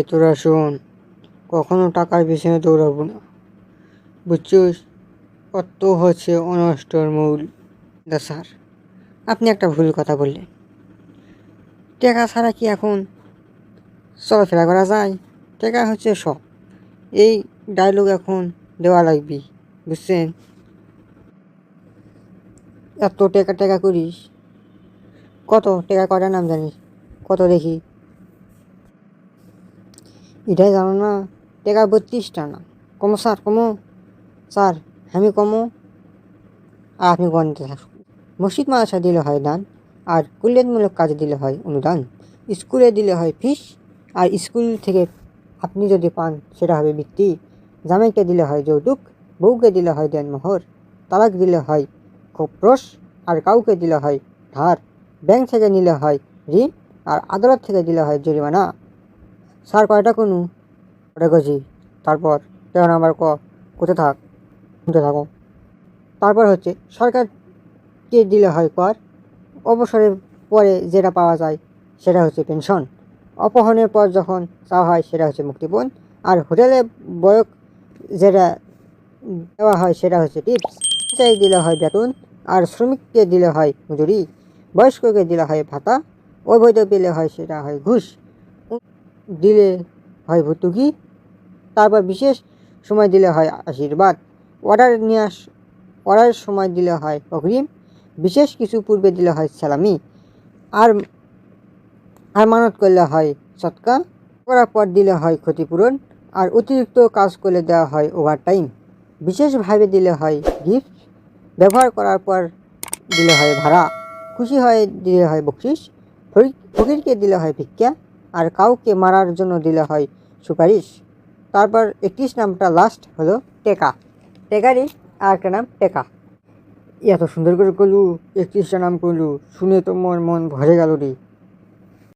তোরা শোন, কখনো টাকার পিছনে দৌড়াবো না, বুঝছিস? অর্থ হচ্ছে অনষ্টর মূল। স্যার, আপনি একটা ভুল কথা বললেন। টাকা ছাড়া কি এখন চলাফেরা করা যায়? টাকা হচ্ছে সব। এই ডায়লগ এখন দেওয়া লাগবে, বুঝছেন? এত টাকা টাকা করিস, কত টাকা কয়টার নাম জানিস? কত দেখি। এটাই জানো না? টাকা 32টা না। কমো স্যার, কমো স্যার, আমি কমো আর আপনি গণিতে থাকুন। মসজিদ মাদ্রাসা দিলে হয় দান, আর কল্যাণমূলক কাজে দিলে হয় অনুদান। স্কুলে দিলে হয় ফিস, আর স্কুল থেকে আপনি যদি পান সেটা হবে বৃত্তি। জামাইকে দিলে হয় যৌতুক, বউকে দিলে হয় দেনমোহর, তালাক দিলে হয় খোপ্রস, আর কাউকে দিলে হয় ধার। ব্যাংক থেকে নিলে হয় ঋণ, আর আদালত থেকে দিলে হয় জরিমানা। স্যার কয়টা কোনো ওটা গেছি। তারপর তেরো নাম্বার কোথায় থাক, শুনতে থাকো। তারপর হচ্ছে সরকারকে দিলে হয় কর, অবসরের পরে যেটা পাওয়া যায় সেটা হচ্ছে পেনশন, অপহরণের পর যখন চাওয়া হয় সেটা হচ্ছে মুক্তিপণ, আর হোটেলে বয়ক যেটা দেওয়া হয় সেটা হচ্ছে টিপস। চাই দিলে হয় বেতন, আর শ্রমিককে দিলে হয় মজুরি, বয়স্ককে দিলে হয় ভাতা, অবৈধ পেলে হয় সেটা হয় ঘুষ, দিলে হয় ভর্তুকি। তারপর বিশেষ সময় দিলে হয় আশীর্বাদ, অর্ডারের সময় দিলে হয় অগ্রিম, বিশেষ কিছু পূর্বে দিলে হয় সালামি, আর আর মানত করলে হয় সৎকা, করার পর দিলে হয় ক্ষতিপূরণ, আর অতিরিক্ত কাজ করলে দেওয়া হয় ওভারটাইম, বিশেষভাবে দিলে হয় গিফট, ব্যবহার করার পর দিলে হয় ভাড়া, খুশি হয়ে দিলে হয় বকশিস, ফকিরকে দিলে হয় ভিক্ষা, আর কাউকে মারার জন্য দিলে হয় সুপারিশ। তারপর 31 নামটা লাস্ট হলো টেকা। টেকারই আর একটা নাম টেকা। এত সুন্দর করে করলু, 31টা নাম করলু, শুনে তো মন ভরে গেল রে।